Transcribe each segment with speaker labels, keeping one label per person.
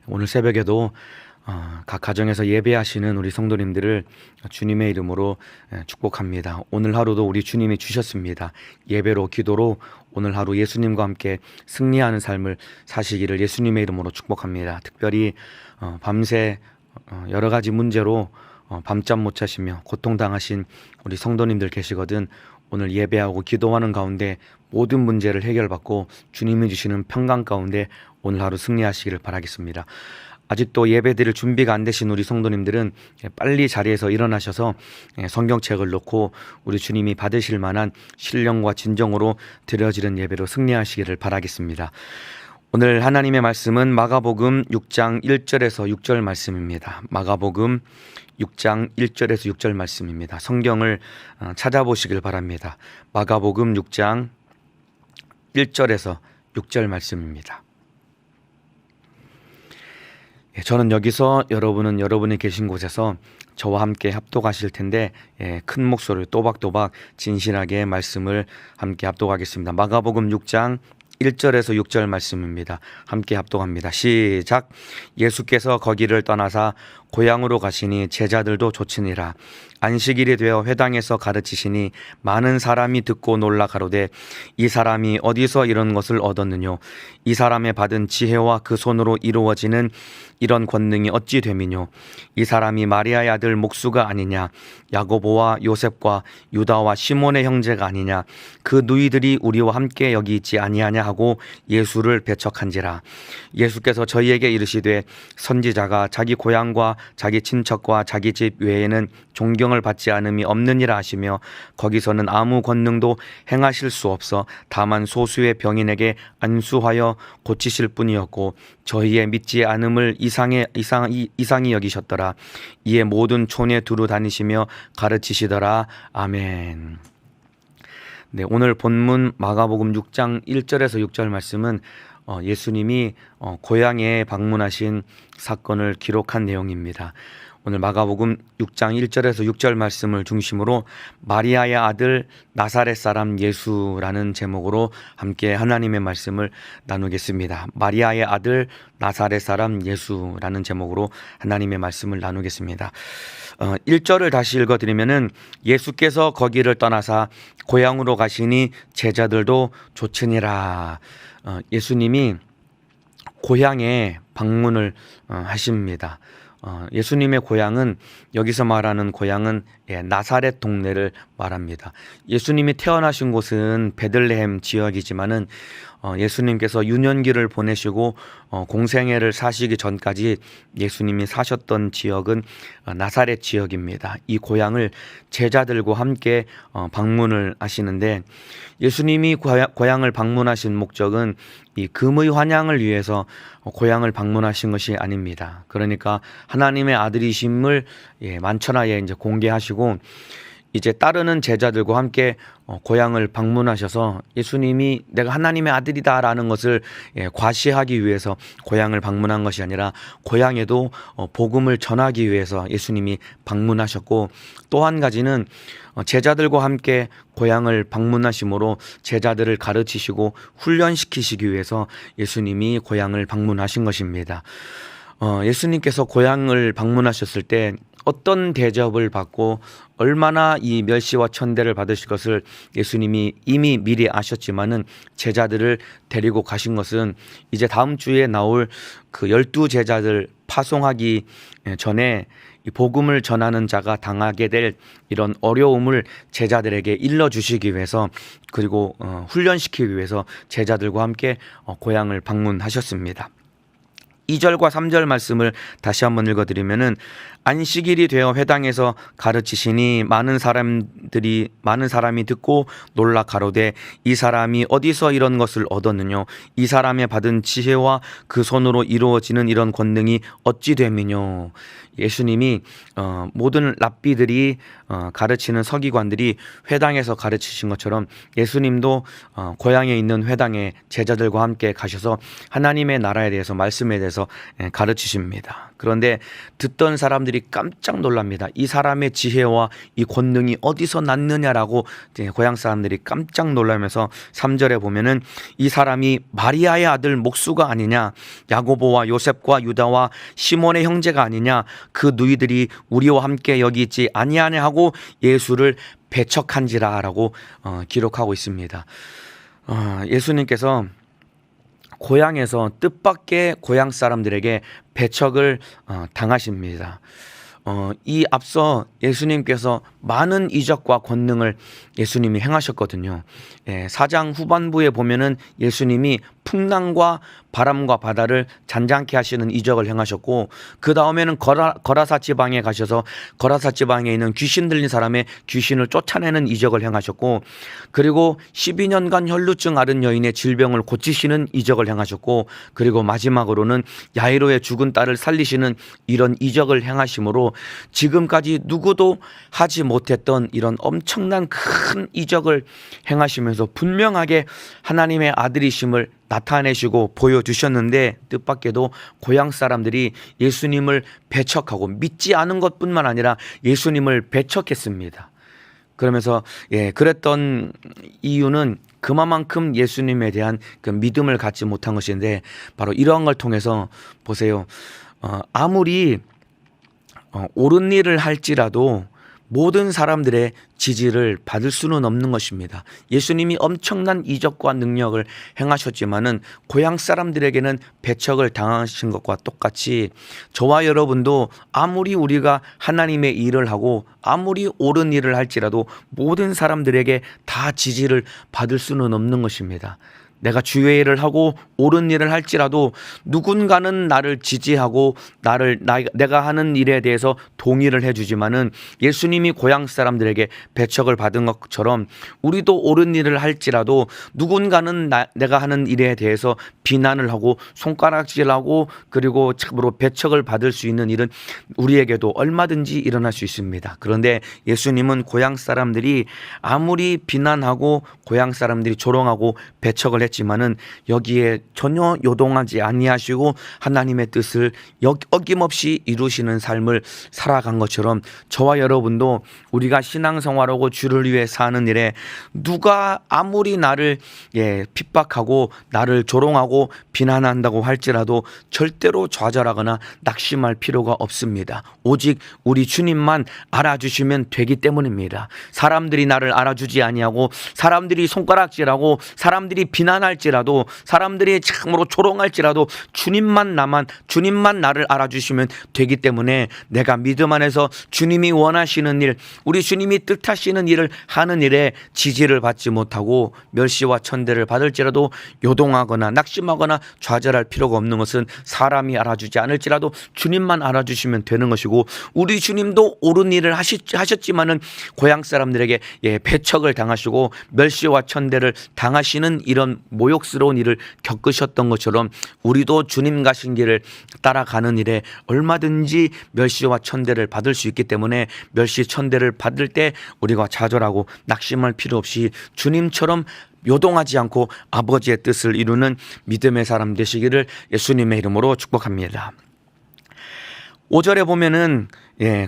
Speaker 1: 오늘 새벽에도 각 가정에서 예배하시는 우리 성도님들을 주님의 이름으로 축복합니다. 오늘 하루도 우리 주님이 주셨습니다. 예배로 기도로 오늘 하루 예수님과 함께 승리하는 삶을 사시기를 예수님의 이름으로 축복합니다. 특별히 밤새 여러 가지 문제로 밤잠 못 자시며 고통당하신 우리 성도님들 계시거든 오늘 예배하고 기도하는 가운데 모든 문제를 해결받고 주님이 주시는 평강 가운데 오늘 하루 승리하시기를 바라겠습니다. 아직도 예배드릴 준비가 안 되신 우리 성도님들은 빨리 자리에서 일어나셔서 성경책을 놓고 우리 주님이 받으실 만한 신령과 진정으로 드려지는 예배로 승리하시기를 바라겠습니다. 오늘 하나님의 말씀은 마가복음 6장 1절에서 6절 말씀입니다. 마가복음 6장 1절에서 6절 말씀입니다. 성경을 찾아보시길 바랍니다. 마가복음 6장 1절에서 6절 말씀입니다. 저는 여기서 여러분은 여러분이 계신 곳에서 저와 함께 합독하실 텐데 큰 목소리로 또박또박 진실하게 말씀을 함께 합독하겠습니다. 마가복음 6장 1절에서 6절 말씀입니다. 함께 합독합니다. 시작. 예수께서 거기를 떠나사 고향으로 가시니 제자들도 좇으니라. 안식일이 되어 회당에서 가르치시니 많은 사람이 듣고 놀라 가로되 이 사람이 어디서 이런 것을 얻었느뇨? 이 사람의 받은 지혜와 그 손으로 이루어지는 이런 권능이 어찌 됨이뇨? 이 사람이 마리아의 아들 목수가 아니냐? 야고보와 요셉과 유다와 시몬의 형제가 아니냐? 그 누이들이 우리와 함께 여기 있지 아니하냐 하고 예수를 배척한지라. 예수께서 저희에게 이르시되 선지자가 자기 고향과 자기 친척과 자기 집 외에는 존경을 받지 않음이 없느니라 하시며 거기서는 아무 권능도 행하실 수 없어 다만 소수의 병인에게 안수하여 고치실 뿐이었고 저희의 믿지 않음을 이상히 여기셨더라. 이에 모든 촌에 두루 다니시며 가르치시더라. 아멘. 네, 오늘 본문 마가복음 6장 1절에서 6절 말씀은 예수님이 고향에 방문하신 사건을 기록한 내용입니다. 오늘 마가복음 6장 1절에서 6절 말씀을 중심으로 마리아의 아들 나사렛 사람 예수라는 제목으로 함께 하나님의 말씀을 나누겠습니다. 마리아의 아들 나사렛 사람 예수라는 제목으로 하나님의 말씀을 나누겠습니다. 1절을 다시 읽어드리면은 예수께서 거기를 떠나사 고향으로 가시니 제자들도 좇으니라. 예수님이 고향에 방문을 하십니다. 예수님의 고향은 여기서 말하는 고향은 나사렛 동네를 말합니다. 예수님이 태어나신 곳은 베들레헴 지역이지만은 예수님께서 유년기를 보내시고 공생애를 사시기 전까지 예수님이 사셨던 지역은 나사렛 지역입니다. 이 고향을 제자들과 함께 방문을 하시는데 예수님이 고향을 방문하신 목적은 이 금의 환향을 위해서 고향을 방문하신 것이 아닙니다. 그러니까 하나님의 아들이심을 만천하에 이제 공개하시고 이제 따르는 제자들과 함께 고향을 방문하셔서 예수님이 내가 하나님의 아들이다라는 것을 과시하기 위해서 고향을 방문한 것이 아니라 고향에도 복음을 전하기 위해서 예수님이 방문하셨고 또 한 가지는 제자들과 함께 고향을 방문하심으로 제자들을 가르치시고 훈련시키시기 위해서 예수님이 고향을 방문하신 것입니다. 예수님께서 고향을 방문하셨을 때 어떤 대접을 받고 얼마나 이 멸시와 천대를 받으실 것을 예수님이 이미 미리 아셨지만은 제자들을 데리고 가신 것은 이제 다음 주에 나올 그 12제자들 파송하기 전에 이 복음을 전하는 자가 당하게 될 이런 어려움을 제자들에게 일러주시기 위해서 그리고 훈련시키기 위해서 제자들과 함께 고향을 방문하셨습니다. 2절과 3절 말씀을 다시 한번 읽어드리면은 안식일이 되어 회당에서 가르치시니 많은 사람이 듣고 놀라 가로되 이 사람이 어디서 이런 것을 얻었느뇨? 이 사람의 받은 지혜와 그 손으로 이루어지는 이런 권능이 어찌 됨이뇨? 예수님이 모든 랍비들이 가르치는 서기관들이 회당에서 가르치신 것처럼 예수님도 고향에 있는 회당에 제자들과 함께 가셔서 하나님의 나라에 대해서 말씀에 대해서 예수님께서 가르치십니다. 그런데 듣던 사람들이 깜짝 놀랍니다. 이 사람의 지혜와 이 권능이 어디서 났느냐라고 고향 사람들이 깜짝 놀라면서 3절에 보면은 이 사람이 마리아의 아들 목수가 아니냐, 야고보와 요셉과 유다와 시몬의 형제가 아니냐, 그 누이들이 우리와 함께 여기 있지 아니하냐 하고 예수를 배척한지라라고 기록하고 있습니다. 예수님께서 고향에서 뜻밖의 고향 사람들에게 배척을 당하십니다. 이 앞서 예수님께서 많은 이적과 권능을 예수님이 행하셨거든요. 4장 후반부에 보면은 예수님이 풍랑과 바람과 바다를 잔잔케 하시는 이적을 행하셨고, 그 다음에는 거라사 지방에 가셔서 거라사 지방에 있는 귀신 들린 사람의 귀신을 쫓아내는 이적을 행하셨고, 그리고 12년간 혈루증 앓은 여인의 질병을 고치시는 이적을 행하셨고, 그리고 마지막으로는 야이로의 죽은 딸을 살리시는 이런 이적을 행하심으로 지금까지 누구도 하지 못했던 이런 엄청난 큰 이적을 행하시면서 분명하게 하나님의 아들이심을 나타내시고 보여주셨는데, 뜻밖에도 고향 사람들이 예수님을 배척하고 믿지 않은 것뿐만 아니라 예수님을 배척했습니다. 그러면서 그랬던 이유는 그만큼 예수님에 대한 그 믿음을 갖지 못한 것인데, 바로 이러한 걸 통해서 보세요. 아무리 옳은 일을 할지라도 모든 사람들의 지지를 받을 수는 없는 것입니다. 예수님이 엄청난 이적과 능력을 행하셨지만은 고향 사람들에게는 배척을 당하신 것과 똑같이 저와 여러분도 아무리 우리가 하나님의 일을 하고 아무리 옳은 일을 할지라도 모든 사람들에게 다 지지를 받을 수는 없는 것입니다. 내가 주의 일을 하고 옳은 일을 할지라도 누군가는 나를 지지하고 내가 하는 일에 대해서 동의를 해주지만은 예수님이 고향 사람들에게 배척을 받은 것처럼 우리도 옳은 일을 할지라도 누군가는 내가 하는 일에 대해서 비난을 하고 손가락질하고 그리고 참으로 배척을 받을 수 있는 일은 우리에게도 얼마든지 일어날 수 있습니다. 그런데 예수님은 고향 사람들이 아무리 비난하고 고향 사람들이 조롱하고 배척을 했지만은 여기에 전혀 요동하지 아니하시고 하나님의 뜻을 어김없이 이루시는 삶을 살아간 것처럼 저와 여러분도 우리가 신앙생활하고 주를 위해 사는 일에 누가 아무리 나를 핍박하고 나를 조롱하고 비난한다고 할지라도 절대로 좌절하거나 낙심할 필요가 없습니다. 오직 우리 주님만 알아주시면 되기 때문입니다. 사람들이 나를 알아주지 아니하고 사람들이 손가락질하고 사람들이 비난할지라도 사람들이 참으로 조롱할지라도 주님만 나를 알아주시면 되기 때문에 내가 믿음 안에서 주님이 원하시는 일, 우리 주님이 뜻하시는 일을 하는 일에 지지를 받지 못하고 멸시와 천대를 받을지라도 요동하거나 낙심하거나 좌절할 필요가 없는 것은 사람이 알아주지 않을지라도 주님만 알아주시면 되는 것이고, 우리 주님도 옳은 일을 하셨지만은 고향 사람들에게 배척을 당하시고 멸시와 천대를 당하시는 이런 모욕스러운 일을 겪으셨던 것처럼 우리도 주님 가신 길을 따라가는 일에 얼마든지 멸시와 천대를 받을 수 있기 때문에 멸시 천대를 받을 때 우리가 좌절하고 낙심할 필요 없이 주님처럼 요동하지 않고 아버지의 뜻을 이루는 믿음의 사람 되시기를 예수님의 이름으로 축복합니다. 5절에 보면은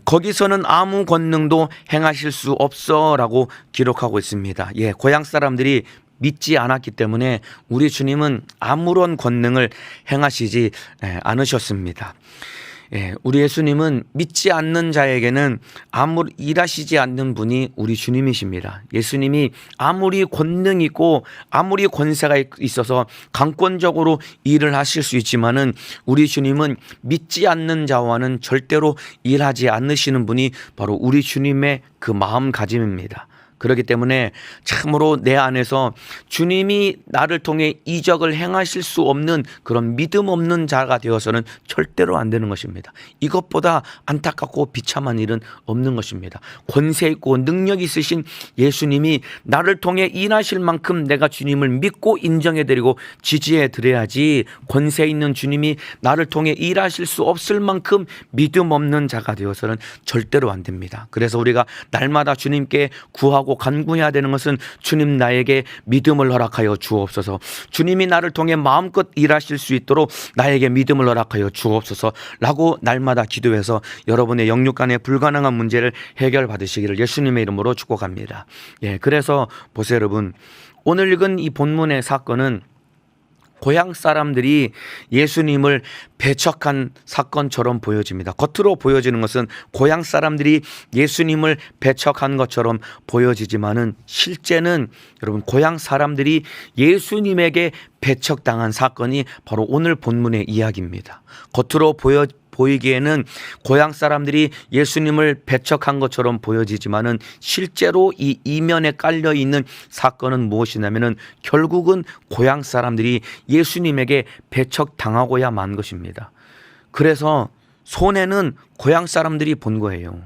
Speaker 1: 거기서는 아무 권능도 행하실 수 없어라고 기록하고 있습니다. 고향 사람들이 믿지 않았기 때문에 우리 주님은 아무런 권능을 행하시지 않으셨습니다. 우리 예수님은 믿지 않는 자에게는 아무 일하시지 않는 분이 우리 주님이십니다. 예수님이 아무리 권능 있고 아무리 권세가 있어서 강권적으로 일을 하실 수 있지만은 우리 주님은 믿지 않는 자와는 절대로 일하지 않으시는 분이 바로 우리 주님의 그 마음가짐입니다. 그렇기 때문에 참으로 내 안에서 주님이 나를 통해 이적을 행하실 수 없는 그런 믿음 없는 자가 되어서는 절대로 안 되는 것입니다. 이것보다 안타깝고 비참한 일은 없는 것입니다. 권세 있고 능력 있으신 예수님이 나를 통해 일하실 만큼 내가 주님을 믿고 인정해드리고 지지해드려야지, 권세 있는 주님이 나를 통해 일하실 수 없을 만큼 믿음 없는 자가 되어서는 절대로 안 됩니다. 그래서 우리가 날마다 주님께 구하고 기도하고 간구해야 되는 것은 주님 나에게 믿음을 허락하여 주옵소서. 주님이 나를 통해 마음껏 일하실 수 있도록 나에게 믿음을 허락하여 주옵소서 라고 날마다 기도해서 여러분의 영육 간의 불가능한 문제를 해결받으시기를 예수님의 이름으로 축복합니다. 그래서 보세요 여러분, 오늘 읽은 이 본문의 사건은 고향 사람들이 예수님을 배척한 사건처럼 보여집니다. 겉으로 보여지는 것은 고향 사람들이 예수님을 배척한 것처럼 보여지지만은 실제는 여러분 고향 사람들이 예수님에게 배척당한 사건이 바로 오늘 본문의 이야기입니다. 겉으로 보이기에는 고향 사람들이 예수님을 배척한 것처럼 보여지지만은 실제로 이 이면에 깔려 있는 사건은 무엇이냐면은 결국은 고향 사람들이 예수님에게 배척당하고야 만 것입니다. 그래서 손해는 고향 사람들이 본 거예요.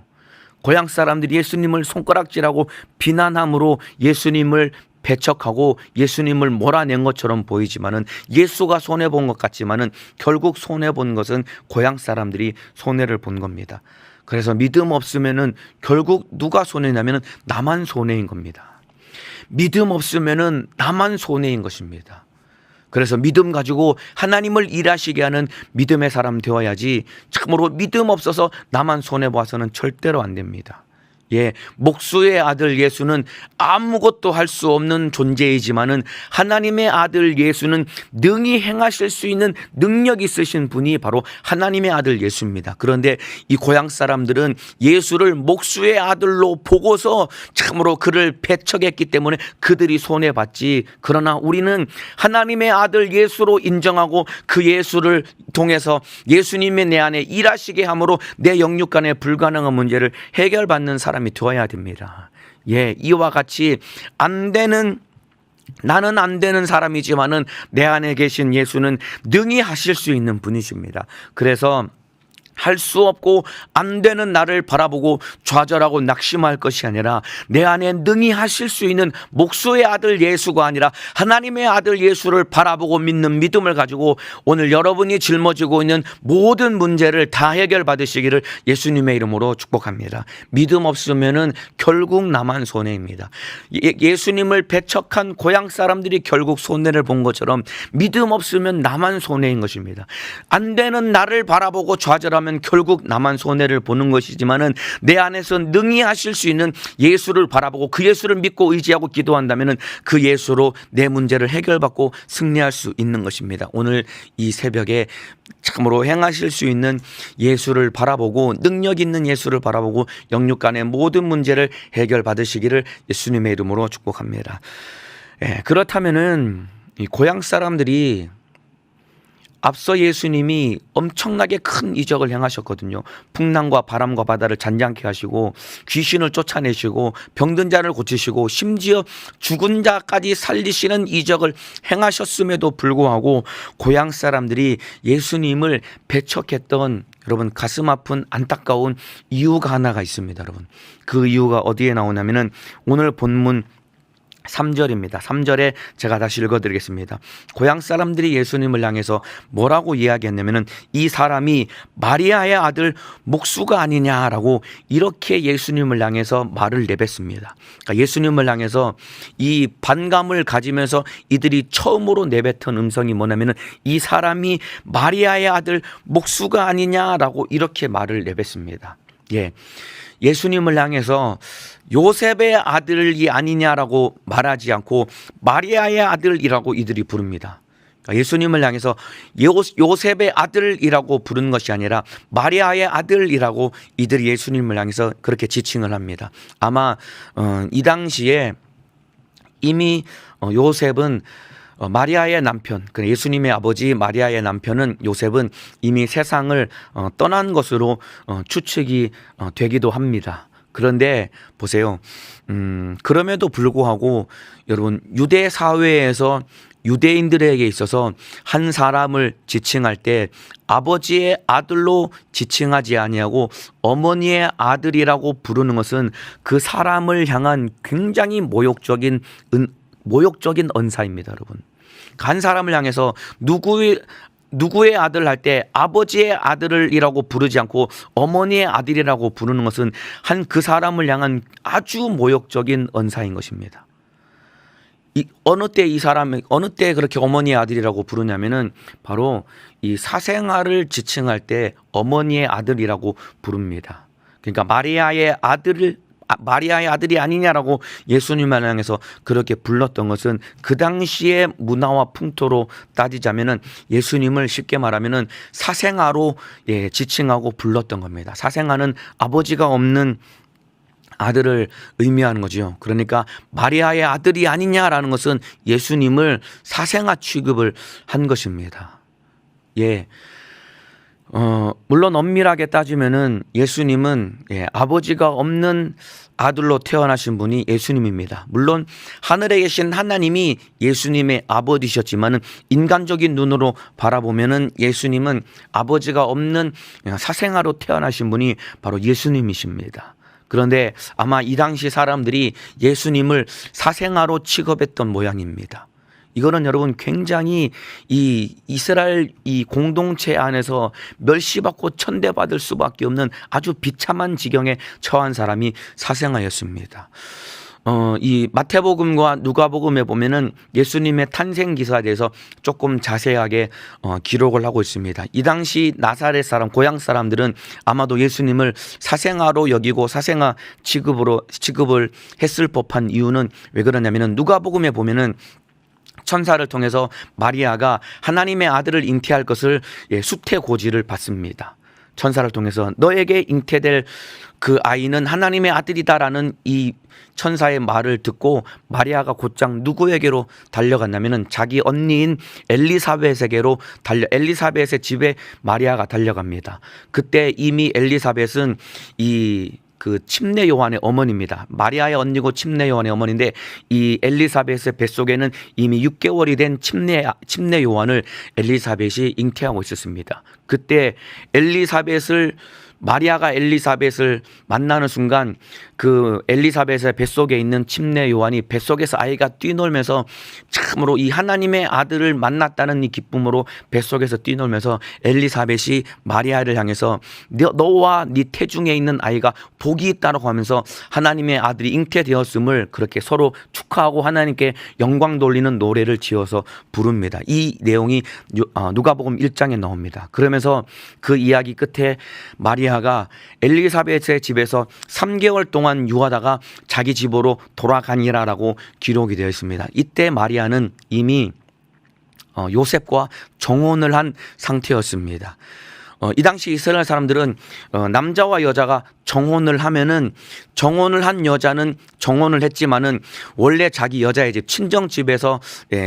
Speaker 1: 고향 사람들이 예수님을 손가락질하고 비난함으로 예수님을 배척하고 예수님을 몰아낸 것처럼 보이지만은 예수가 손해본 것 같지만은 결국 손해본 것은 고향 사람들이 손해를 본 겁니다. 그래서 믿음 없으면은 결국 누가 손해냐면은 나만 손해인 겁니다. 믿음 없으면은 나만 손해인 것입니다. 그래서 믿음 가지고 하나님을 일하시게 하는 믿음의 사람 되어야지 참으로 믿음 없어서 나만 손해봐서는 절대로 안 됩니다. 목수의 아들 예수는 아무것도 할 수 없는 존재이지만은 하나님의 아들 예수는 능히 행하실 수 있는 능력이 있으신 분이 바로 하나님의 아들 예수입니다. 그런데 이 고향 사람들은 예수를 목수의 아들로 보고서 참으로 그를 배척했기 때문에 그들이 손해봤지, 그러나 우리는 하나님의 아들 예수로 인정하고 그 예수를 통해서 예수님의 내 안에 일하시게 함으로 내 영육 간의 불가능한 문제를 해결받는 사람이 되어야 됩니다. 이와 같이 나는 안 되는 사람이지만은 내 안에 계신 예수는 능히 하실 수 있는 분이십니다. 그래서 할 수 없고 안 되는 나를 바라보고 좌절하고 낙심할 것이 아니라 내 안에 능히 하실 수 있는 목수의 아들 예수가 아니라 하나님의 아들 예수를 바라보고 믿는 믿음을 가지고 오늘 여러분이 짊어지고 있는 모든 문제를 다 해결받으시기를 예수님의 이름으로 축복합니다. 믿음 없으면은 결국 나만 손해입니다. 예수님을 배척한 고향 사람들이 결국 손해를 본 것처럼 믿음 없으면 나만 손해인 것입니다. 안 되는 나를 바라보고 좌절하면 결국 나만 손해를 보는 것이지만은 내 안에서 능히 하실 수 있는 예수를 바라보고 그 예수를 믿고 의지하고 기도한다면은 그 예수로 내 문제를 해결받고 승리할 수 있는 것입니다. 오늘 이 새벽에 참으로 행하실 수 있는 예수를 바라보고 능력 있는 예수를 바라보고 영육 간의 모든 문제를 해결받으시기를 예수님의 이름으로 축복합니다. 그렇다면은 이 고향 사람들이 앞서 예수님이 엄청나게 큰 이적을 행하셨거든요. 풍랑과 바람과 바다를 잔잔케 하시고 귀신을 쫓아내시고 병든 자를 고치시고 심지어 죽은 자까지 살리시는 이적을 행하셨음에도 불구하고 고향 사람들이 예수님을 배척했던 여러분 가슴 아픈 안타까운 이유가 하나가 있습니다. 여러분 그 이유가 어디에 나오냐면은 오늘 본문 3절입니다. 3절에 제가 다시 읽어드리겠습니다. 고향 사람들이 예수님을 향해서 뭐라고 이야기했냐면은 이 사람이 마리아의 아들 목수가 아니냐라고 이렇게 예수님을 향해서 말을 내뱉습니다. 그러니까 예수님을 향해서 이 반감을 가지면서 이들이 처음으로 내뱉은 음성이 뭐냐면은 이 사람이 마리아의 아들 목수가 아니냐라고 이렇게 말을 내뱉습니다. 예수님을 향해서 요셉의 아들이 아니냐라고 말하지 않고 마리아의 아들이라고 이들이 부릅니다. 그러니까 예수님을 향해서 요셉의 아들이라고 부르는 것이 아니라 마리아의 아들이라고 이들이 예수님을 향해서 그렇게 지칭을 합니다. 아마 이 당시에 이미 요셉은 마리아의 남편, 예수님의 아버지 마리아의 남편은 요셉은 이미 세상을 떠난 것으로 추측이 되기도 합니다. 그런데 보세요. 그럼에도 불구하고 여러분 유대 사회에서 유대인들에게 있어서 한 사람을 지칭할 때 아버지의 아들로 지칭하지 아니하고 어머니의 아들이라고 부르는 것은 그 사람을 향한 굉장히 모욕적인 언사입니다. 여러분 한 사람을 향해서 누구의 누구의 아들 할 때 아버지의 아들이라고 부르지 않고 어머니의 아들이라고 부르는 것은 한 그 사람을 향한 아주 모욕적인 언사인 것입니다. 어느 때 이 사람이 어느 때 그렇게 어머니의 아들이라고 부르냐면은 바로 이 사생아를 지칭할 때 어머니의 아들이라고 부릅니다. 그러니까 마리아의 아들이 아니냐라고 예수님을 향해서 그렇게 불렀던 것은 그 당시의 문화와 풍토로 따지자면은 예수님을 쉽게 말하면은 사생아로 지칭하고 불렀던 겁니다. 사생아는 아버지가 없는 아들을 의미하는 거죠. 그러니까 마리아의 아들이 아니냐라는 것은 예수님을 사생아 취급을 한 것입니다. 물론 엄밀하게 따지면은 예수님은 아버지가 없는 아들로 태어나신 분이 예수님입니다. 물론 하늘에 계신 하나님이 예수님의 아버지셨지만은 인간적인 눈으로 바라보면은 예수님은 아버지가 없는 사생아로 태어나신 분이 바로 예수님이십니다. 그런데 아마 이 당시 사람들이 예수님을 사생아로 취급했던 모양입니다. 이거는 여러분 굉장히 이 이스라엘 이 공동체 안에서 멸시받고 천대받을 수밖에 없는 아주 비참한 지경에 처한 사람이 사생아였습니다. 이 마태복음과 누가복음에 보면은 예수님의 탄생 기사에 대해서 조금 자세하게 기록을 하고 있습니다. 이 당시 나사렛 사람, 고향 사람들은 아마도 예수님을 사생아로 여기고 사생아 취급을 했을 법한 이유는 왜 그러냐면은 누가복음에 보면은 천사를 통해서 마리아가 하나님의 아들을 잉태할 것을 수태고지를 받습니다. 천사를 통해서 너에게 잉태될 그 아이는 하나님의 아들이다라는 이 천사의 말을 듣고 마리아가 곧장 누구에게로 달려갔냐면은 자기 언니인 엘리사벳에게로 엘리사벳의 집에 마리아가 달려갑니다. 그때 이미 엘리사벳은 그 침례 요한의 어머니입니다. 마리아의 언니고 침례 요한의 어머니인데 이 엘리사벳의 뱃속에는 이미 6개월이 된 침례 요한을 엘리사벳이 잉태하고 있었습니다. 그때 마리아가 엘리사벳을 만나는 순간 그 엘리사벳의 뱃속에 있는 침례 요한이 뱃속에서 아이가 뛰놀면서 참으로 이 하나님의 아들을 만났다는 이 기쁨으로 뱃속에서 뛰놀면서 엘리사벳이 마리아를 향해서 너와 네 태중에 있는 아이가 복이 있다고 하면서 하나님의 아들이 잉태되었음을 그렇게 서로 축하하고 하나님께 영광 돌리는 노래를 지어서 부릅니다. 이 내용이 누가복음 1장에 나옵니다. 그러면서 그 이야기 끝에 마리아가 엘리사벳의 집에서 3개월 동안 유하다가 자기 집으로 돌아가니라라고 기록이 되어 있습니다. 이때 마리아는 이미 요셉과 정혼을 한 상태였습니다. 이 당시 이스라엘 사람들은 남자와 여자가 정혼을 하면은 정혼을 한 여자는 정혼을 했지만은 원래 자기 여자의 집 친정 집에서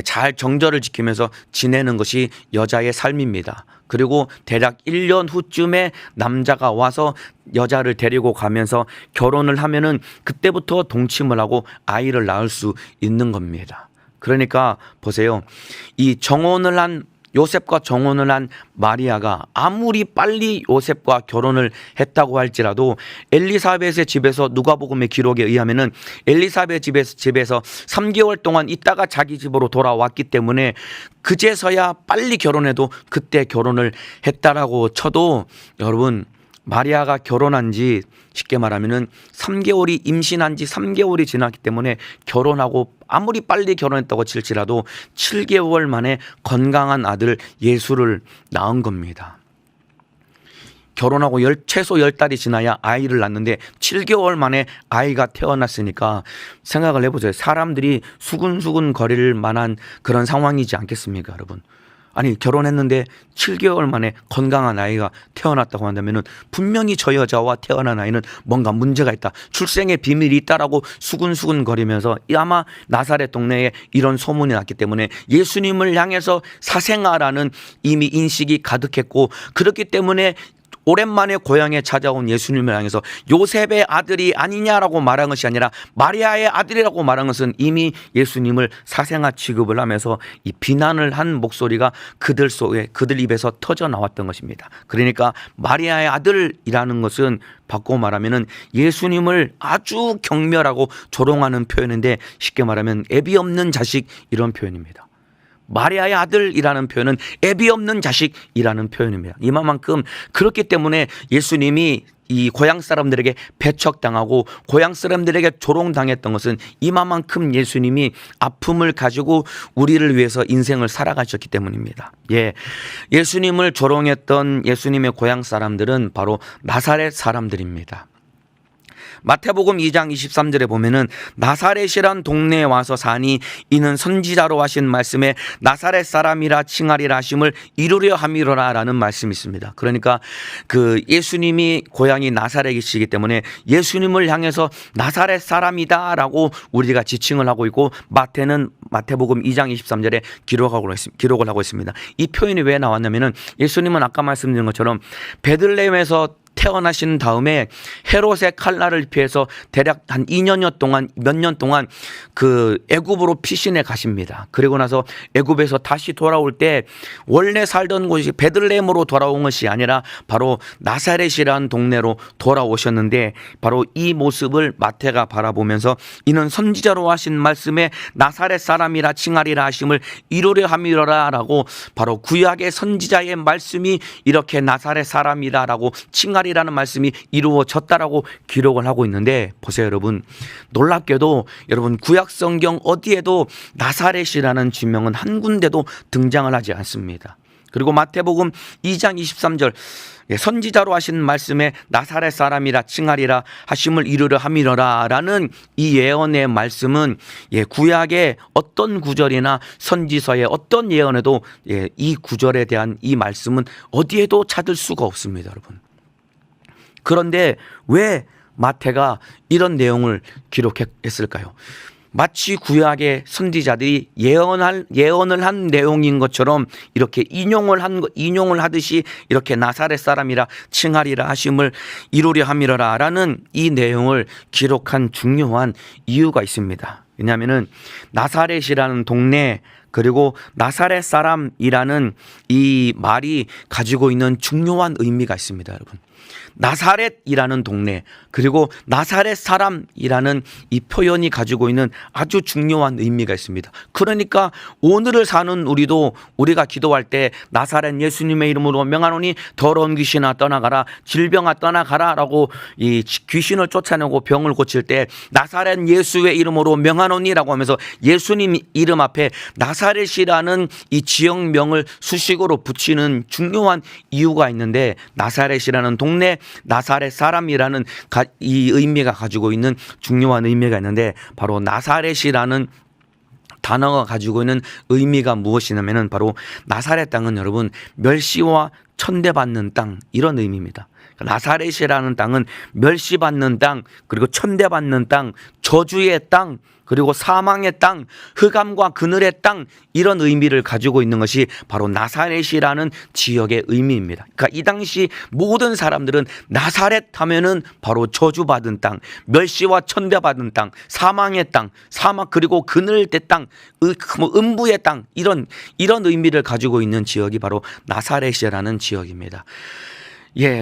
Speaker 1: 잘 정절을 지키면서 지내는 것이 여자의 삶입니다. 그리고 대략 1년 후쯤에 남자가 와서 여자를 데리고 가면서 결혼을 하면은 그때부터 동침을 하고 아이를 낳을 수 있는 겁니다. 그러니까 보세요. 이 요셉과 정혼을 한 마리아가 아무리 빨리 요셉과 결혼을 했다고 할지라도 엘리사벳의 집에서 누가복음의 기록에 의하면은 엘리사벳 집에서 3개월 동안 있다가 자기 집으로 돌아왔기 때문에 그제서야 빨리 결혼해도 그때 결혼을 했다라고 쳐도 여러분 마리아가 결혼한 지 쉽게 말하면은 3개월이 임신한 지 3개월이 지났기 때문에 결혼하고 아무리 빨리 결혼했다고 칠지라도 7개월 만에 건강한 아들 예수를 낳은 겁니다. 결혼하고 최소 10달이 지나야 아이를 낳는데 7개월 만에 아이가 태어났으니까 생각을 해보세요. 사람들이 수근수근 거릴 만한 그런 상황이지 않겠습니까, 여러분? 아니 결혼했는데 7개월 만에 건강한 아이가 태어났다고 한다면은 분명히 저 여자와 태어난 아이는 뭔가 문제가 있다, 출생의 비밀이 있다라고 수근수근 거리면서 아마 나사렛 동네에 이런 소문이 났기 때문에 예수님을 향해서 사생아라는 이미 인식이 가득했고, 그렇기 때문에 오랜만에 고향에 찾아온 예수님을 향해서 요셉의 아들이 아니냐라고 말한 것이 아니라 마리아의 아들이라고 말한 것은 이미 예수님을 사생아 취급을 하면서 이 비난을 한 목소리가 그들 입에서 터져 나왔던 것입니다. 그러니까 마리아의 아들이라는 것은 바꿔 말하면은 예수님을 아주 경멸하고 조롱하는 표현인데, 쉽게 말하면 애비 없는 자식 이런 표현입니다. 마리아의 아들이라는 표현은 애비 없는 자식이라는 표현입니다. 이만큼 그렇기 때문에 예수님이 이 고향 사람들에게 배척당하고 고향 사람들에게 조롱당했던 것은 이만큼 예수님이 아픔을 가지고 우리를 위해서 인생을 살아가셨기 때문입니다. 예수님을 조롱했던 예수님의 고향 사람들은 바로 나사렛 사람들입니다. 마태복음 2장 23절에 보면은 나사렛이란 동네에 와서 사니 이는 선지자로 하신 말씀에 나사렛 사람이라 칭하리라 하심을 이루려 함이로라 라는 말씀이 있습니다. 그러니까 그 예수님이 고향이 나사렛이시기 때문에 예수님을 향해서 나사렛 사람이다 라고 우리가 지칭을 하고 있고, 마태는 마태복음 2장 23절에 기록을 하고 있습니다. 이 표현이 왜 나왔냐면은 예수님은 아까 말씀드린 것처럼 베들레헴에서 태어나신 다음에 헤롯의 칼날을 피해서 대략 한 2년여 동안 몇 년 동안 그 애굽으로 피신해 가십니다. 그리고 나서 애굽에서 다시 돌아올 때 원래 살던 곳이 베들레헴으로 돌아온 것이 아니라 바로 나사렛이라는 동네로 돌아오셨는데, 바로 이 모습을 마태가 바라보면서 이는 선지자로 하신 말씀에 나사렛 사람이라 칭하리라 하심을 이루려 함이로라 라고, 바로 구약의 선지자의 말씀이 이렇게 나사렛 사람이라라고 칭하리 라는 말씀이 이루어졌다라고 기록을 하고 있는데, 보세요 여러분, 놀랍게도 여러분 구약 성경 어디에도 나사렛이라는 지명은 한 군데도 등장을 하지 않습니다. 그리고 마태복음 2장 23절 선지자로 하신 말씀에 나사렛 사람이라 칭하리라 하심을 이루려 함이로라 라는 이 예언의 말씀은 구약의 어떤 구절이나 선지서의 어떤 예언에도 이 구절에 대한 이 말씀은 어디에도 찾을 수가 없습니다 여러분. 그런데 왜 마태가 이런 내용을 기록했을까요? 마치 구약의 선지자들이 예언을 한 내용인 것처럼 이렇게 인용을 하듯이 이렇게 나사렛 사람이라 칭하리라 하심을 이루려 함이로라 라는 이 내용을 기록한 중요한 이유가 있습니다. 왜냐하면은 나사렛이라는 동네, 그리고 나사렛 사람이라는 이 말이 가지고 있는 중요한 의미가 있습니다 여러분. 나사렛이라는 동네, 그리고 나사렛 사람이라는 이 표현이 가지고 있는 아주 중요한 의미가 있습니다. 그러니까 오늘을 사는 우리도 우리가 기도할 때 나사렛 예수님의 이름으로 명하노니 더러운 귀신아 떠나가라, 질병아 떠나가라 라고 이 귀신을 쫓아내고 병을 고칠 때 나사렛 예수의 이름으로 명하노니 라고 하면서 예수님 이름 앞에 나사렛이라는 이 지역명을 수식어로 붙이는 중요한 이유가 있는데, 나사렛이라는 동네, 나사렛 사람이라는 이 의미가 가지고 있는 중요한 의미가 있는데, 바로 나사렛이라는 단어가 가지고 있는 의미가 무엇이냐면은 바로 나사렛 땅은 여러분 멸시와 천대받는 땅, 이런 의미입니다. 나사렛이라는 땅은 멸시받는 땅, 그리고 천대받는 땅, 저주의 땅, 그리고 사망의 땅, 흑암과 그늘의 땅, 이런 의미를 가지고 있는 것이 바로 나사렛이라는 지역의 의미입니다. 그러니까 이 당시 모든 사람들은 나사렛 하면은 바로 저주받은 땅, 멸시와 천대받은 땅, 사망의 땅, 그리고 그늘의 땅, 음부의 땅, 이런 의미를 가지고 있는 지역이 바로 나사렛이라는 지역입니다.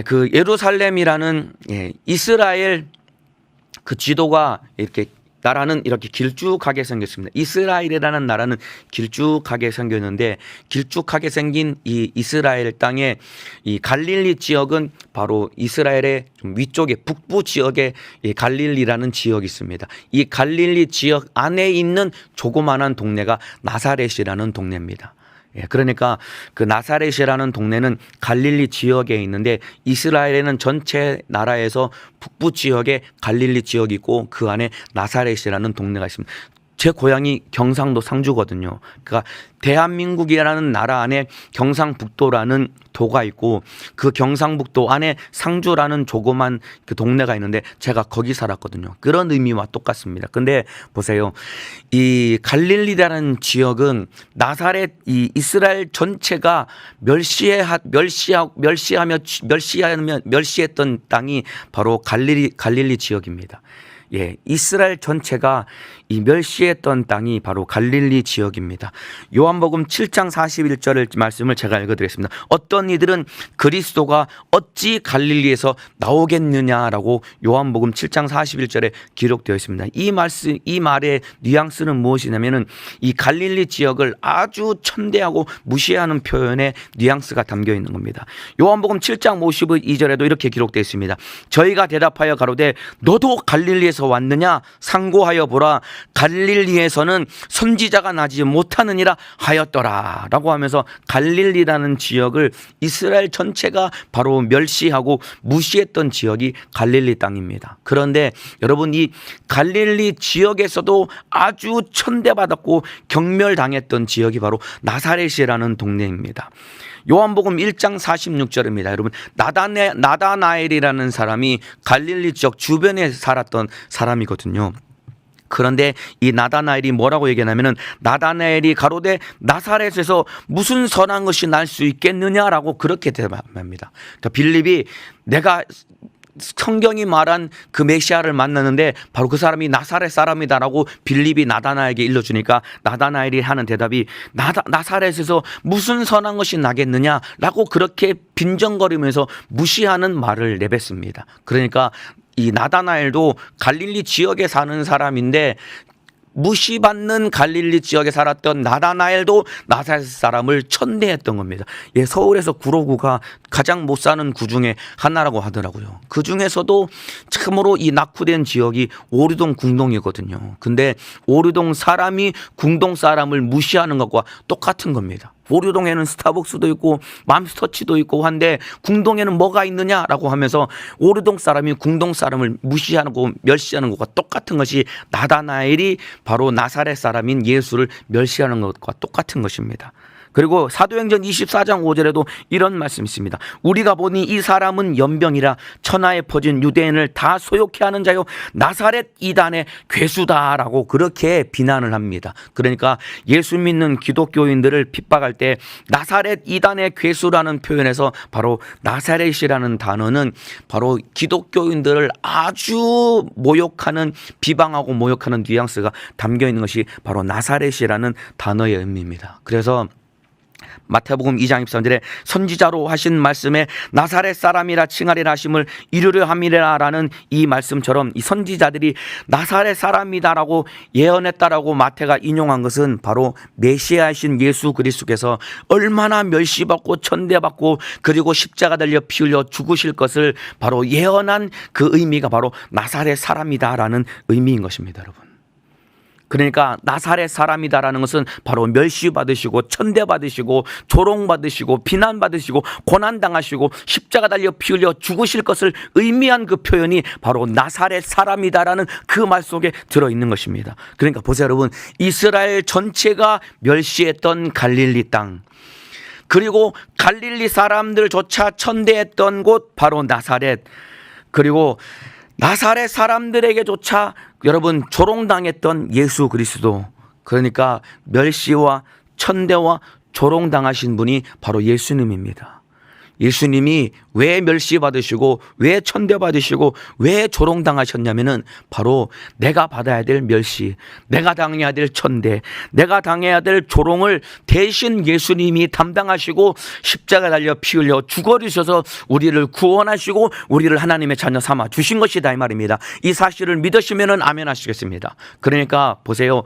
Speaker 1: 그 예루살렘이라는 이스라엘 그 지도가 나라는 이렇게 길쭉하게 생겼습니다. 이스라엘이라는 나라는 길쭉하게 생겼는데, 길쭉하게 생긴 이 이스라엘 땅의 이 갈릴리 지역은 바로 이스라엘의 좀 위쪽에 북부 지역에 이 갈릴리라는 지역이 있습니다. 이 갈릴리 지역 안에 있는 조그마한 동네가 나사렛이라는 동네입니다. 그러니까 그 나사렛이라는 동네는 갈릴리 지역에 있는데, 이스라엘에는 전체 나라에서 북부 지역에 갈릴리 지역이 있고 그 안에 나사렛이라는 동네가 있습니다. 제 고향이 경상도 상주거든요. 그러니까 대한민국이라는 나라 안에 경상북도라는 도가 있고, 그 경상북도 안에 상주라는 조그만 그 동네가 있는데 제가 거기 살았거든요. 그런 의미와 똑같습니다. 근데 보세요, 이 갈릴리라는 지역은 나사렛, 이 이스라엘 전체가 멸시했던 땅이 바로 갈릴리 지역입니다. 이스라엘 전체가 이 멸시했던 땅이 바로 갈릴리 지역입니다. 요한복음 7장 41절 말씀을 제가 읽어드리겠습니다. 어떤 이들은 그리스도가 어찌 갈릴리에서 나오겠느냐라고 요한복음 7장 41절에 기록되어 있습니다. 이 말의 뉘앙스는 무엇이냐면은 이 갈릴리 지역을 아주 천대하고 무시하는 표현의 뉘앙스가 담겨 있는 겁니다. 요한복음 7장 52절에도 이렇게 기록되어 있습니다. 저희가 대답하여 가로되 너도 갈릴리에서 왔느냐? 상고하여 보라. 갈릴리에서는 선지자가 나지 못하느니라 하였더라 라고 하면서 갈릴리라는 지역을 이스라엘 전체가 바로 멸시하고 무시했던 지역이 갈릴리 땅입니다. 그런데 여러분, 이 갈릴리 지역에서도 아주 천대받았고 경멸당했던 지역이 바로 나사렛이라는 동네입니다. 요한복음 1장 46절입니다. 여러분, 나다나엘이라는 사람이 갈릴리 지역 주변에 살았던 사람이거든요. 그런데 이 나다나엘이 뭐라고 얘기하냐면은 나다나엘이 가로되 나사렛에서 무슨 선한 것이 날 수 있겠느냐라고 그렇게 대답합니다. 그러니까 빌립이 내가 성경이 말한 그 메시아를 만났는데 바로 그 사람이 나사렛 사람이다라고 빌립이 나다나엘에게 일러주니까 나다나엘이 하는 대답이 나사렛에서 무슨 선한 것이 나겠느냐라고 그렇게 빈정거리면서 무시하는 말을 내뱉습니다. 그러니까 이 나다나엘도 갈릴리 지역에 사는 사람인데 무시받는 갈릴리 지역에 살았던 나다나엘도 나사렛 사람을 천대했던 겁니다. 예, 서울에서 구로구가 가장 못 사는 구 중에 하나라고 하더라고요. 그 중에서도 참으로 이 낙후된 지역이 오류동 궁동이거든요. 근데 오류동 사람이 궁동 사람을 무시하는 것과 똑같은 겁니다. 오류동에는 스타벅스도 있고 맘스터치도 있고 한데 궁동에는 뭐가 있느냐라고 하면서 오류동 사람이 궁동 사람을 무시하고 멸시하는 것과 똑같은 것이 나다나엘이 바로 나사렛 사람인 예수를 멸시하는 것과 똑같은 것입니다. 그리고 사도행전 24장 5절에도 이런 말씀이 있습니다. 우리가 보니 이 사람은 연병이라 천하에 퍼진 유대인을 다 소욕케 하는 자요 나사렛 이단의 괴수다라고 그렇게 비난을 합니다. 그러니까 예수 믿는 기독교인들을 핍박할 때 나사렛 이단의 괴수라는 표현에서 바로 나사렛이라는 단어는 바로 기독교인들을 아주 모욕하는, 비방하고 모욕하는 뉘앙스가 담겨 있는 것이 바로 나사렛이라는 단어의 의미입니다. 그래서 마태복음 2장 23절에 선지자로 하신 말씀에 나사렛 사람이라 칭하리라 하심을 이루려 함이라라는 이 말씀처럼 이 선지자들이 나사렛 사람이다라고 예언했다라고 마태가 인용한 것은 바로 메시아이신 예수 그리스도께서 얼마나 멸시받고 천대받고 그리고 십자가 달려 피 흘려 죽으실 것을 바로 예언한 그 의미가 바로 나사렛 사람이다라는 의미인 것입니다, 여러분. 그러니까 나사렛 사람이다라는 것은 바로 멸시받으시고 천대받으시고 조롱받으시고 비난받으시고 고난당하시고 십자가 달려 피 흘려 죽으실 것을 의미한 그 표현이 바로 나사렛 사람이다라는 그 말 속에 들어있는 것입니다. 그러니까 보세요, 여러분. 이스라엘 전체가 멸시했던 갈릴리 땅, 그리고 갈릴리 사람들조차 천대했던 곳 바로 나사렛, 그리고 나사렛 사람들에게조차 여러분 조롱당했던 예수 그리스도, 그러니까 멸시와 천대와 조롱당하신 분이 바로 예수님입니다. 예수님이 왜 멸시받으시고 왜 천대받으시고 왜 조롱당하셨냐면은 바로 내가 받아야 될 멸시, 내가 당해야 될 천대, 내가 당해야 될 조롱을 대신 예수님이 담당하시고 십자가 달려 피 흘려 죽어주셔서 우리를 구원하시고 우리를 하나님의 자녀 삼아 주신 것이다 이 말입니다. 이 사실을 믿으시면은 아멘 하시겠습니다. 그러니까 보세요.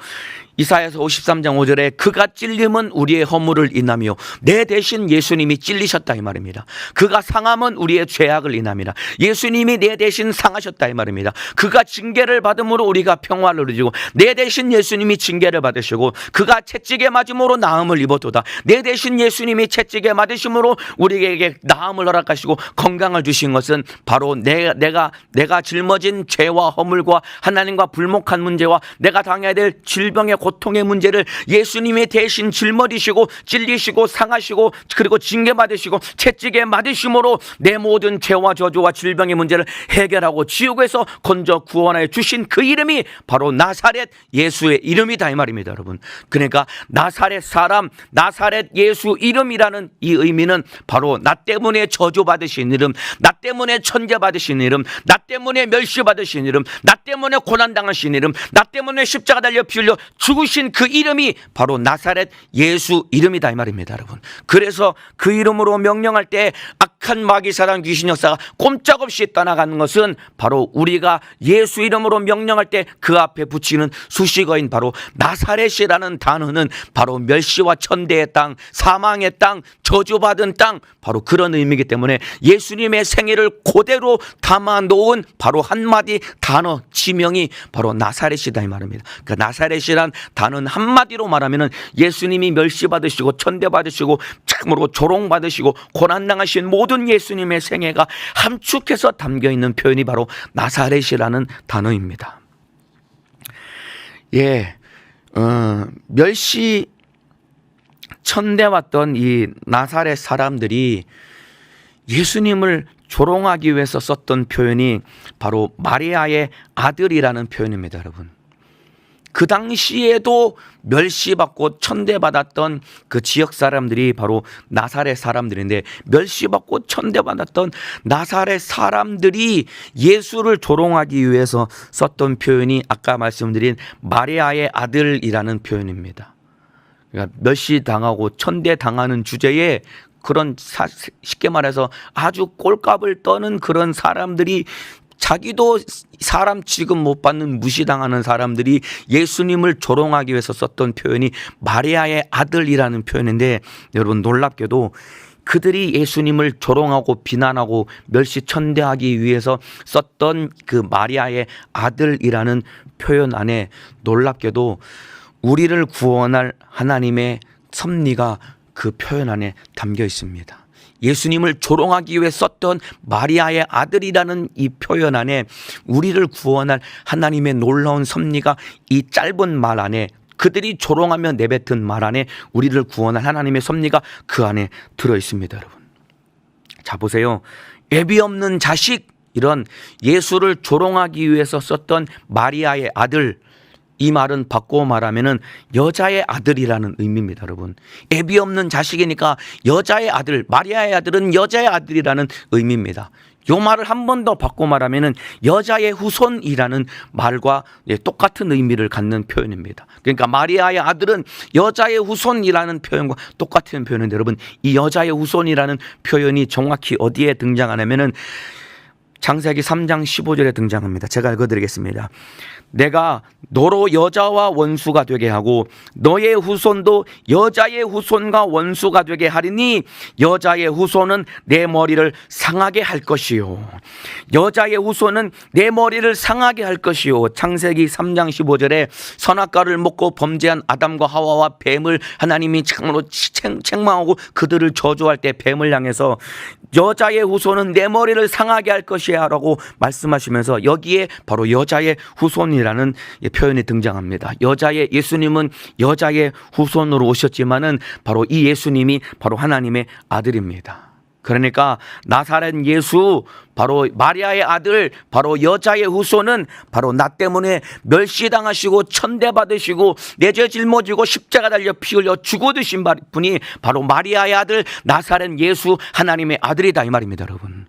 Speaker 1: 이사야서 53장 5절에 그가 찔림은 우리의 허물을 인하며 내 대신 예수님이 찔리셨다 이 말입니다. 그가 상함은 우리의 죄악을 인함이라. 예수님이 내 대신 상하셨다 이 말입니다. 그가 징계를 받음으로 우리가 평화를 누리고 내 대신 예수님이 징계를 받으시고 그가 채찍에 맞음으로 나음을 입었도다. 내 대신 예수님이 채찍에 맞으심으로 우리에게 나음을 허락하시고 건강을 주신 것은 바로 내가 짊어진 죄와 허물과 하나님과 불목한 문제와 내가 당해야 될 질병의 고통의 문제를 예수님이 대신 짊어지시고 찔리시고 상하시고 그리고 징계받으시고 채찍에 맞으심으로 내 모든 죄와 저주와 질병의 문제를 해결하고 지옥에서 건져 구원하여 주신 그 이름이 바로 나사렛 예수의 이름이다 이 말입니다, 여러분. 그러니까 나사렛 사람, 나사렛 예수 이름이라는 이 의미는 바로 나 때문에 저주받으신 이름, 나 때문에 천대받으신 이름, 나 때문에 멸시받으신 이름, 나 때문에 고난당하신 이름, 나 때문에 십자가 달려 피 흘려 죽으신 그 이름이 바로 나사렛 예수 이름이다 이 말입니다, 여러분. 그래서 그 이름으로 명령할 때 악한 마귀 사단 귀신 역사가 꼼짝없이 떠나가는 것은 바로 우리가 예수 이름으로 명령할 때 그 앞에 붙이는 수식어인 바로 나사렛이라는 단어는 바로 멸시와 천대의 땅, 사망의 땅, 저주받은 땅, 바로 그런 의미이기 때문에 예수님의 생애를 그대로 담아놓은 바로 한마디 단어 지명이 바로 나사렛이다 이 말입니다. 그 나사렛이란 단어는 한마디로 말하면 예수님이 멸시받으시고 천대받으시고 참으로 조롱받으시고 고난당하신 모든 예수님의 생애가 함축해서 담겨있는 표현이 바로 나사렛이라는 단어입니다. 멸시 천대받던 이 나사렛 사람들이 예수님을 조롱하기 위해서 썼던 표현이 바로 마리아의 아들이라는 표현입니다, 여러분. 그 당시에도 멸시받고 천대받았던 그 지역 사람들이 바로 나사렛 사람들인데, 멸시받고 천대받았던 나사렛 사람들이 예수를 조롱하기 위해서 썼던 표현이 아까 말씀드린 마리아의 아들이라는 표현입니다. 그러니까 멸시당하고 천대당하는 주제에 그런 쉽게 말해서 아주 꼴값을 떠는 그런 사람들이, 자기도 사람 취급 못 받는 무시당하는 사람들이 예수님을 조롱하기 위해서 썼던 표현이 마리아의 아들이라는 표현인데, 여러분 놀랍게도 그들이 예수님을 조롱하고 비난하고 멸시천대하기 위해서 썼던 그 마리아의 아들이라는 표현 안에 놀랍게도 우리를 구원할 하나님의 섭리가 그 표현 안에 담겨 있습니다. 예수님을 조롱하기 위해 썼던 마리아의 아들이라는 이 표현 안에 우리를 구원할 하나님의 놀라운 섭리가 이 짧은 말 안에, 그들이 조롱하며 내뱉은 말 안에 우리를 구원할 하나님의 섭리가 그 안에 들어 있습니다, 여러분. 자, 보세요. 애비 없는 자식, 이런 예수를 조롱하기 위해서 썼던 마리아의 아들, 이 말은 바꿔 말하면은 여자의 아들이라는 의미입니다, 여러분. 애비 없는 자식이니까 여자의 아들, 마리아의 아들은 여자의 아들이라는 의미입니다. 이 말을 한 번 더 바꿔 말하면은 여자의 후손이라는 말과 똑같은 의미를 갖는 표현입니다. 그러니까 마리아의 아들은 여자의 후손이라는 표현과 똑같은 표현인데, 여러분 이 여자의 후손이라는 표현이 정확히 어디에 등장하냐면은 창세기 3장 15절에 등장합니다. 제가 읽어드리겠습니다. 내가 너로 여자와 원수가 되게 하고 너의 후손도 여자의 후손과 원수가 되게 하리니 여자의 후손은 내 머리를 상하게 할 것이요. 여자의 후손은 내 머리를 상하게 할 것이요. 창세기 3장 15절에 선악과를 먹고 범죄한 아담과 하와와 뱀을 하나님이 참으로 책망하고 그들을 저주할 때 뱀을 향해서 여자의 후손은 내 머리를 상하게 할 것이야 라고 말씀하시면서 여기에 바로 여자의 후손이라는 표현이 등장합니다. 예수님은 여자의 후손으로 오셨지만은 바로 이 예수님이 바로 하나님의 아들입니다. 그러니까 나사렛 예수, 바로 마리아의 아들, 바로 여자의 후손은 바로 나 때문에 멸시당하시고 천대받으시고 내 죄 짊어지고 십자가 달려 피 흘려 죽어드신 분이 바로 마리아의 아들 나사렛 예수, 하나님의 아들이다 이 말입니다, 여러분.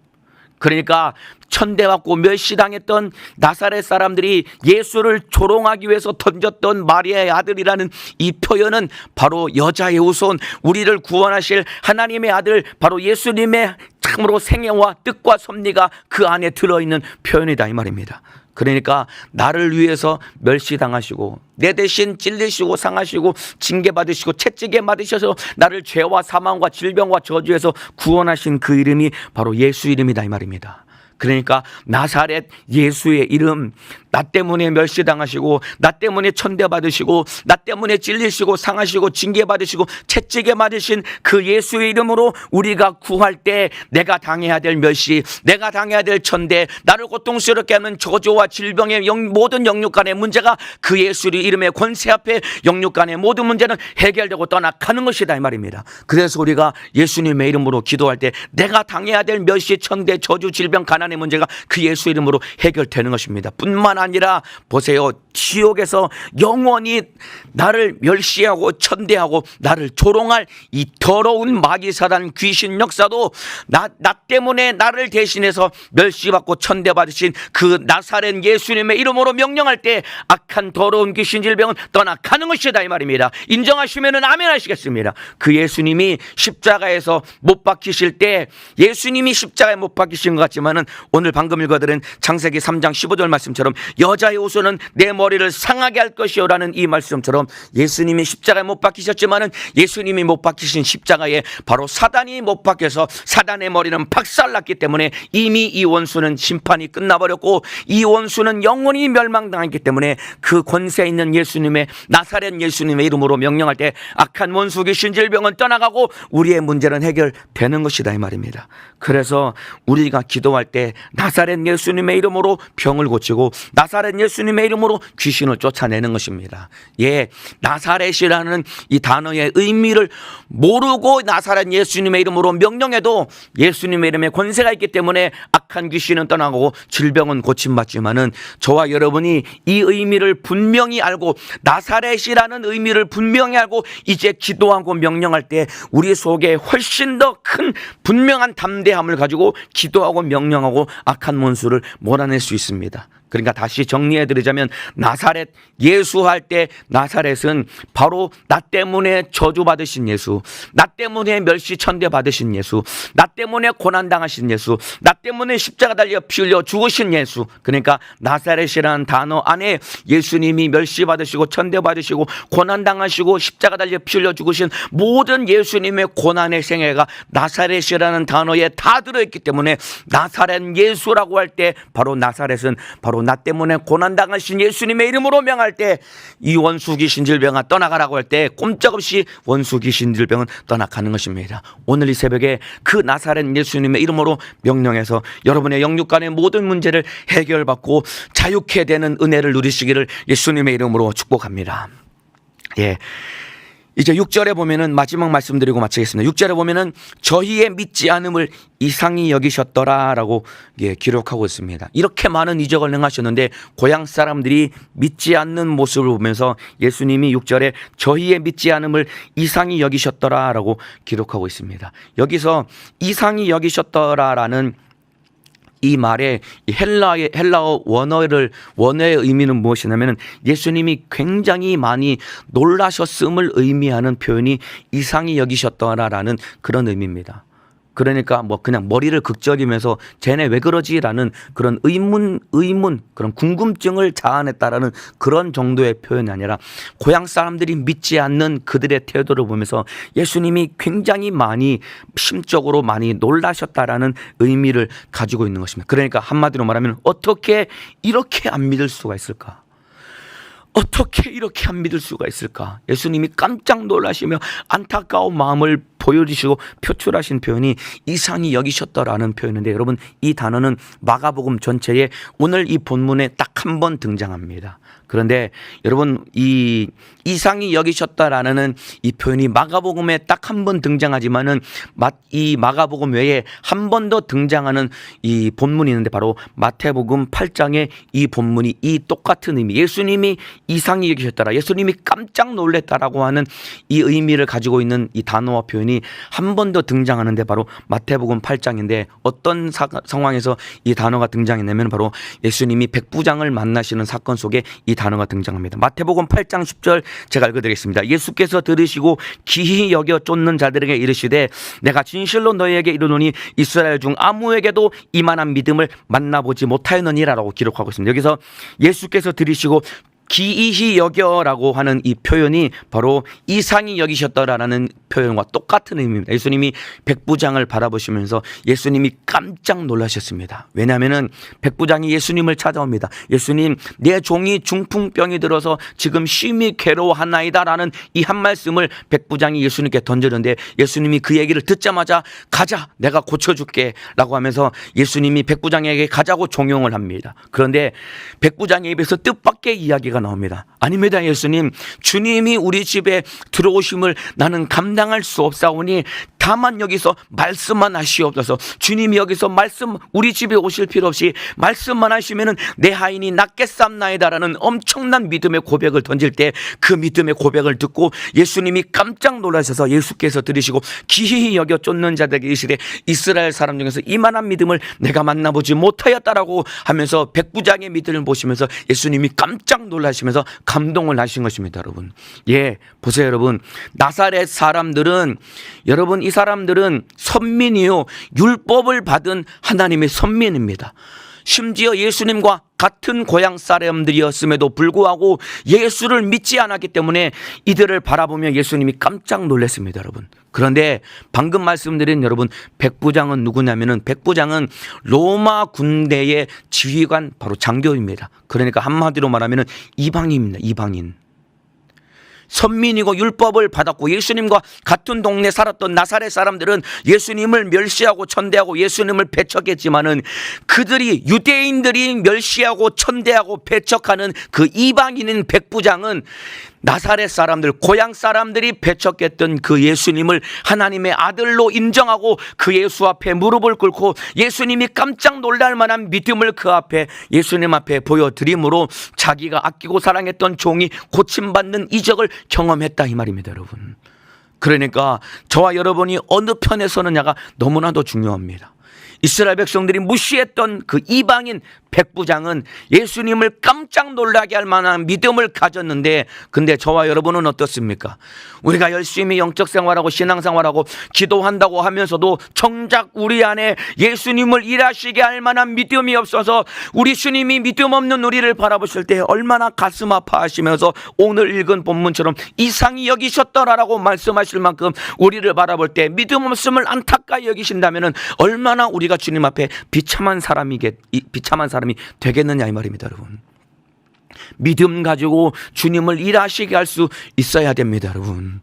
Speaker 1: 그러니까 천대받고 멸시당했던 나사렛 사람들이 예수를 조롱하기 위해서 던졌던 마리아의 아들이라는 이 표현은 바로 여자의 후손, 우리를 구원하실 하나님의 아들, 바로 예수님의 참으로 생애와 뜻과 섭리가 그 안에 들어있는 표현이다 이 말입니다. 그러니까 나를 위해서 멸시당하시고 내 대신 찔리시고 상하시고 징계받으시고 채찍에 맞으셔서 나를 죄와 사망과 질병과 저주에서 구원하신 그 이름이 바로 예수 이름이다 이 말입니다. 그러니까 나사렛 예수의 이름, 나 때문에 멸시당하시고 나 때문에 천대받으시고 나 때문에 찔리시고 상하시고 징계받으시고 채찍에 맞으신 그 예수의 이름으로 우리가 구할 때 내가 당해야 될 멸시, 내가 당해야 될 천대, 나를 고통스럽게 하는 저주와 질병의 모든 영육간의 문제가 그 예수의 이름의 권세 앞에 영육간의 모든 문제는 해결되고 떠나가는 것이다 이 말입니다. 그래서 우리가 예수님의 이름으로 기도할 때 내가 당해야 될 멸시, 천대, 저주, 질병, 가난의 문제가 그 예수 이름으로 해결되는 것입니다. 뿐만 아니라 보세요, 지옥에서 영원히 나를 멸시하고 천대하고 나를 조롱할 이 더러운 마귀 사단 귀신 역사도 나 때문에 나를 대신해서 멸시받고 천대받으신 그 나사렛 예수님의 이름으로 명령할 때 악한 더러운 귀신 질병은 떠나가는 것이다 이 말입니다. 인정하시면 아멘 하시겠습니다. 그 예수님이 십자가에서 못 박히실 때, 예수님이 십자가에 못 박히신 것 같지만은 오늘 방금 읽어드린 창세기 3장 15절 말씀처럼 여자의 후손은 내 머리를 상하게 할 것이요라는 이 말씀처럼 예수님이 십자가에 못 박히셨지만은 예수님이 못 박히신 십자가에 바로 사단이 못 박혀서 사단의 머리는 박살났기 때문에 이미 이 원수는 심판이 끝나버렸고 이 원수는 영원히 멸망당했기 때문에 그 권세 있는 예수님의 나사렛 예수님의 이름으로 명령할 때 악한 원수 귀신 질병은 떠나가고 우리의 문제는 해결되는 것이다 이 말입니다. 그래서 우리가 기도할 때 나사렛 예수님의 이름으로 병을 고치고 나사렛 예수님의 이름으로 귀신을 쫓아내는 것입니다. 예, 나사렛이라는 이 단어의 의미를 모르고 나사렛 예수님의 이름으로 명령해도 예수님의 이름에 권세가 있기 때문에 악한 귀신은 떠나고 질병은 고침받지만은 저와 여러분이 이 의미를 분명히 알고 나사렛이라는 의미를 분명히 알고 이제 기도하고 명령할 때 우리 속에 훨씬 더 큰 분명한 담대함을 가지고 기도하고 명령하고 악한 원수를 몰아낼 수 있습니다. 그러니까 다시 정리해 드리자면 나사렛 예수할 때 나사렛은 바로 나 때문에 저주받으신 예수, 나 때문에 멸시천대 받으신 예수, 나 때문에 고난당하신 예수, 나 때문에 십자가 달려 피 흘려 죽으신 예수. 그러니까 나사렛이라는 단어 안에 예수님이 멸시받으시고 천대받으시고 고난당하시고 십자가 달려 피 흘려 죽으신 모든 예수님의 고난의 생애가 나사렛이라는 단어에 다 들어있기 때문에 나사렛 예수라고 할 때 바로 나사렛은 바로 나 때문에 고난당하신 예수님의 이름으로 명할 때 이 원수 귀신 질병아 떠나가라고 할 때 꼼짝없이 원수 귀신 질병은 떠나가는 것입니다. 오늘 이 새벽에 그 나사렛 예수님의 이름으로 명령해서 여러분의 영육간의 모든 문제를 해결받고 자유케 되는 은혜를 누리시기를 예수님의 이름으로 축복합니다. 예. 이제 6절에 보면은 마지막 말씀드리고 마치겠습니다. 6절에 보면은 저희의 믿지 않음을 이상히 여기셨더라라고 기록하고 있습니다. 이렇게 많은 이적을 행하셨는데 고향 사람들이 믿지 않는 모습을 보면서 예수님이 6절에 저희의 믿지 않음을 이상히 여기셨더라라고 기록하고 있습니다. 여기서 이상히 여기셨더라라는 이 말의 헬라어 원어의 의미는 무엇이냐면 예수님이 굉장히 많이 놀라셨음을 의미하는 표현이 이상히 여기셨더라라는 그런 의미입니다. 그러니까 뭐 그냥 머리를 극적이면서 쟤네 왜 그러지라는 그런 의문 그런 궁금증을 자아냈다라는 그런 정도의 표현이 아니라 고향 사람들이 믿지 않는 그들의 태도를 보면서 예수님이 굉장히 많이 심적으로 많이 놀라셨다라는 의미를 가지고 있는 것입니다. 그러니까 한마디로 말하면 어떻게 이렇게 안 믿을 수가 있을까? 어떻게 이렇게 안 믿을 수가 있을까? 예수님이 깜짝 놀라시며 안타까운 마음을 보여주시고 표출하신 표현이 이상히 여기셨더라는 표현인데 여러분 이 단어는 마가복음 전체에 오늘 이 본문에 딱 한 번 등장합니다. 그런데 여러분 이 이상히 여기셨다라는 이 표현이 마가복음에 딱 한 번 등장하지만은 이 마가복음 외에 한 번 더 등장하는 이 본문이 있는데 바로 마태복음 8장에 이 본문이 이 똑같은 의미 예수님이 이상히 여기셨더라 예수님이 깜짝 놀랐다라고 하는 이 의미를 가지고 있는 이 단어와 표현이 한 번 더 등장하는데 바로 마태복음 8장인데 어떤 상황에서 이 단어가 등장했냐면 바로 예수님이 백부장을 만나시는 사건 속에 이 단어가 등장합니다. 마태복음 8장 10절 제가 읽어드리겠습니다. 예수께서 들으시고 기히 여겨 쫓는 자들에게 이르시되 내가 진실로 너희에게 이르노니 이스라엘 중 아무에게도 이만한 믿음을 만나보지 못하였느니라라고 기록하고 있습니다. 여기서 예수께서 들으시고 기이히 여겨라고 하는 이 표현이 바로 이상히 여기셨더라라는 표현과 똑같은 의미입니다. 예수님이 백부장을 바라보시면서 예수님이 깜짝 놀라셨습니다. 왜냐하면 백부장이 예수님을 찾아옵니다. 예수님, 내 종이 중풍병이 들어서 지금 심히 괴로워하나이다라는 이 한 말씀을 백부장이 예수님께 던졌는데, 예수님이 그 얘기를 듣자마자 가자, 내가 고쳐줄게 라고 하면서 예수님이 백부장에게 가자고 종용을 합니다. 그런데 백부장의 입에서 뜻밖의 이야기가 나옵니다. 아닙니다, 예수님. 주님이 우리 집에 들어오심을 나는 감당할 수 없사오니 다만 여기서 말씀만 하시옵소서. 주님이 여기서 말씀, 우리 집에 오실 필요 없이 말씀만 하시면은 내 하인이 낫겠삼나이다라는 엄청난 믿음의 고백을 던질 때, 그 믿음의 고백을 듣고 예수님이 깜짝 놀라셔서 예수께서 들으시고 기이히 여겨 쫓는 자들에게 이르시되 이스라엘 사람 중에서 이만한 믿음을 내가 만나보지 못하였다라고 하면서 백부장의 믿음을 보시면서 예수님이 깜짝 놀라시면서 감동을 하신 것입니다. 여러분, 예, 보세요. 여러분, 나사렛 사람들은, 여러분, 이 사람들은 선민이요, 율법을 받은 하나님의 선민입니다. 심지어 예수님과 같은 고향 사람들이었음에도 불구하고 예수를 믿지 않았기 때문에 이들을 바라보며 예수님이 깜짝 놀랐습니다, 여러분. 그런데 방금 말씀드린 여러분, 백부장은 누구냐면은, 백부장은 로마 군대의 지휘관, 바로 장교입니다. 그러니까 한마디로 말하면은 이방인입니다. 이방인. 선민이고 율법을 받았고 예수님과 같은 동네 살았던 나사렛 사람들은 예수님을 멸시하고 천대하고 예수님을 배척했지만은, 그들이, 유대인들이 멸시하고 천대하고 배척하는 그 이방인인 백부장은 나사렛 사람들, 고향 사람들이 배척했던 그 예수님을 하나님의 아들로 인정하고 그 예수 앞에 무릎을 꿇고 예수님이 깜짝 놀랄 만한 믿음을 그 앞에, 예수님 앞에 보여드림으로 자기가 아끼고 사랑했던 종이 고침받는 이적을 경험했다, 이 말입니다, 여러분. 그러니까 저와 여러분이 어느 편에 서느냐가 너무나도 중요합니다. 이스라엘 백성들이 무시했던 그 이방인 백부장은 예수님을 깜짝 놀라게 할 만한 믿음을 가졌는데, 근데 저와 여러분은 어떻습니까? 우리가 열심히 영적 생활하고 신앙생활하고 기도한다고 하면서도 정작 우리 안에 예수님을 일하시게 할 만한 믿음이 없어서 우리 주님이 믿음 없는 우리를 바라보실 때 얼마나 가슴 아파하시면서 오늘 읽은 본문처럼 이상히 여기셨더라라고 말씀하실 만큼 우리를 바라볼 때 믿음 없음을 안타까이 여기신다면 얼마나 우리가 주님 앞에 비참한 사람이 되겠느냐, 이 말입니다, 여러분. 믿음 가지고 주님을 일하시게 할 수 있어야 됩니다, 여러분.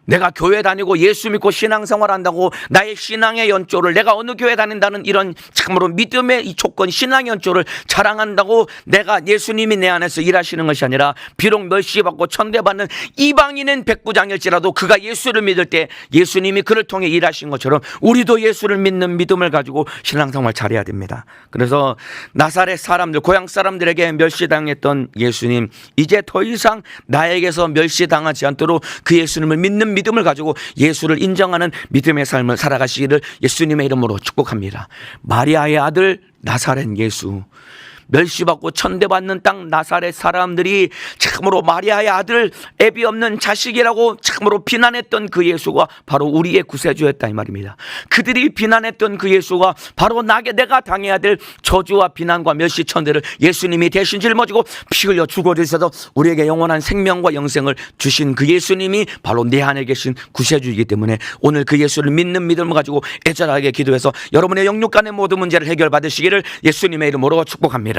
Speaker 1: 내가 교회 다니고 예수 믿고 신앙생활 한다고 나의 신앙의 연조를, 내가 어느 교회 다닌다는 이런 참으로 믿음의 이 조건, 신앙의 연조를 자랑한다고 내가 예수님이 내 안에서 일하시는 것이 아니라, 비록 멸시받고 천대받는 이방인은 백부장일지라도 그가 예수를 믿을 때 예수님이 그를 통해 일하신 것처럼 우리도 예수를 믿는 믿음을 가지고 신앙생활 잘해야 됩니다. 그래서 나사렛 사람들, 고향 사람들에게 멸시당했던 예수님, 이제 더 이상 나에게서 멸시당하지 않도록 그 예수님을 믿는 믿음을 가지고 예수를 인정하는 믿음의 삶을 살아가시기를 예수님의 이름으로 축복합니다. 마리아의 아들 나사렛 예수, 멸시받고 천대받는 땅 나사렛 사람들이 참으로 마리아의 아들, 애비 없는 자식이라고 참으로 비난했던 그 예수가 바로 우리의 구세주였다, 이 말입니다. 그들이 비난했던 그 예수가 바로 내가 당해야 될 저주와 비난과 멸시 천대를 예수님이 대신 짊어지고 피 흘려 죽어주셔서 우리에게 영원한 생명과 영생을 주신 그 예수님이 바로 내 안에 계신 구세주이기 때문에 오늘 그 예수를 믿는 믿음을 가지고 애절하게 기도해서 여러분의 영육 간의 모든 문제를 해결받으시기를 예수님의 이름으로 축복합니다.